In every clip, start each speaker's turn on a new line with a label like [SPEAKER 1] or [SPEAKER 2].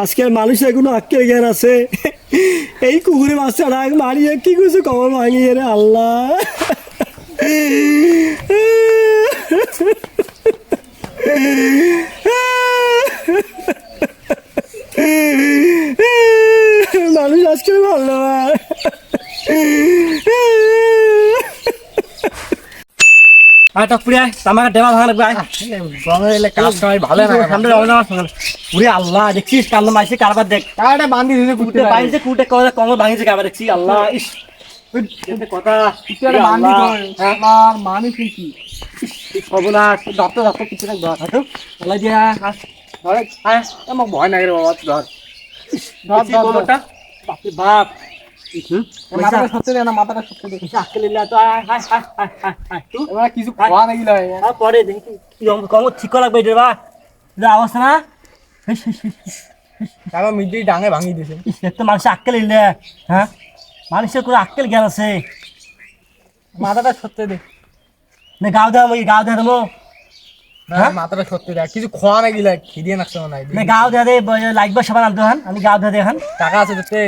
[SPEAKER 1] আজকের মানুষের কোনো আক্কেল জ্ঞান আছে? এই কুকুরে বাচ্চা ডাক মারিয়ে কি কিছু কবর ভাঙিয়ে রে আল্লাহ। মানুষ আজকে ভালো আল্লাহ দেখছিস কান্দ মাইছে কারবার দেখ বান্ধি কুটে কমর ভাঙিছে কারবার দেখছি আল্লাহ কথা মানুষ কি সর্বনাশ ধরতে ধরতে কিছু না ধর হয়তো দিয়া আমার ভয় লাগে রে বাবা ধর ধর বাপ মাথাটা সত্যি দে না মাথাটা সত্যি দে আক্কেলিল্লাহ তো তুই কিছু খাওয়া নাকি লয় পরে দেখি কি কমর ঠিক লাগবে রে বা অবস্থা না তারপর মিডি ডাঙে ভাঙি দিয়েছে তো মানুষ আক্কেলিল্লাহ হ্যাঁ মানুষের কোনো আক্কেল জ্ঞান আছে মাথাটা সত্যি দে না গাও দেবো মাথাটা সত্যি দেখ কিছু খোয়া নাকি খিদিয়ে নাকছে নাই গাও দে লাগবে সবার আনতে হান আমি গাও দে এখন টাকা আছে তোতে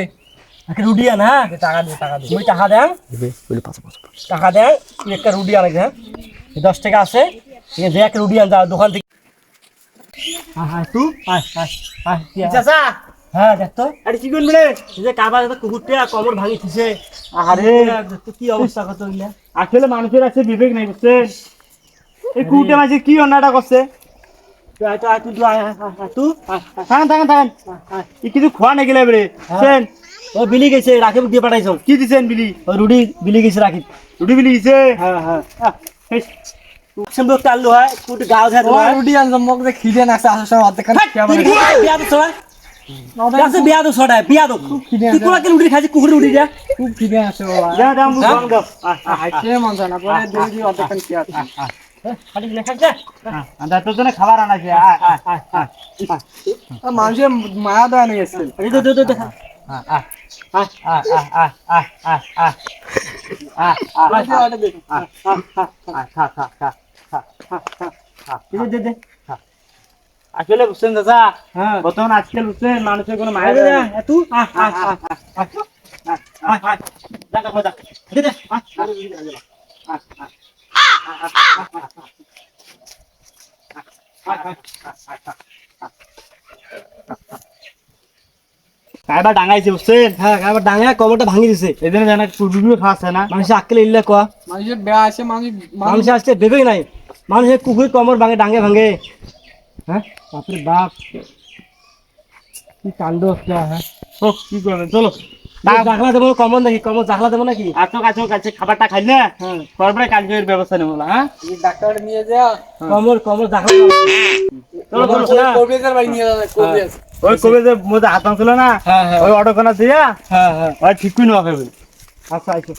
[SPEAKER 1] রুডি আন হ্যাঁ টাকা দে তুই টাকা দেন টাকা দেন একটা রুডি আনে হ্যাঁ 10 টাকা আছে ঠিক আছে এক রুডি আন যাও দোকান থেকে তুই চাচা হ্যাঁ দেখ তো আরে কি করবি রে যে কারবার কুকুরটা কমর ভাঙি দিছে আরে কি অবস্থা কত হইলা আসলে মানুষের আছে বিবেক নাই বুঝছে এই কুকুরটা মাঝে কি অন্যায়টা করছে কিছু খোয়া নাকি রে ও বিলি গেছে রাকিব দিয়ে পাঠাইছ কি দিছেন বিলি রুডি বিলি গেছে রাকিব রুডি বিলি গেছে হ্যাঁ হ্যাঁ সুন্দর চালু হয় কুটি গাও ধরে রুডি আনজম মগ যে খিদে না আছে আসার অর্ধেক বিয়া তো ছড়া কাছে বিয়া তো ছড়া বিয়া তো তুই কোলা কি রুডি খাইছিস কুকুর রুডি যা খুব খিদে আছে বাবা যা দাম বং দাও আইছে মন জানা পরে দুই দুই অর্ধেক কি আছে খালি লেখা যা আন্দা তো জন্য খাবার আনাছে মানুষের মায়া দেয় না গেছে এই তো দেখা আসলে বুঝছেন দাদা বর্তমান আজকাল বুঝছেন মানুষের কোনো মায়া দেয় না কাইবার ডাঙাইছে বুঝছেন হ্যাঁ কাইবার ডাঙা কবরটা ভাঙি দিছে এদিনে জানা কুকুরগুলো খাচ্ছে না মানুষের আক্কেল ইল্লা কয়া মানুষের বেয়া আছে মানুষের আসছে ভেবেই নাই মানুষের কুকুর কমর ভাঙে ডাঙে ভাঙে হ্যাঁ বাপরে বাপ কি কাণ্ড হ্যাঁ ও কি করবেন চলো জাখলা দেবো কমর নাকি কমর জাখলা দেবো নাকি কাছে খাবারটা খাই না তারপরে কালকের ব্যবস্থা নেবো হ্যাঁ ডাক্তার নিয়ে যা কমর জাখলা চলো কবিরাজের বাড়ি নিয়ে যাবে কবিরাজ ওই কবিরাজের মধ্যে হাত ভাঙছিল না ওই অটো কোনা দিয়া ওই ঠিক করে নেওয়া হবে আচ্ছা আচ্ছা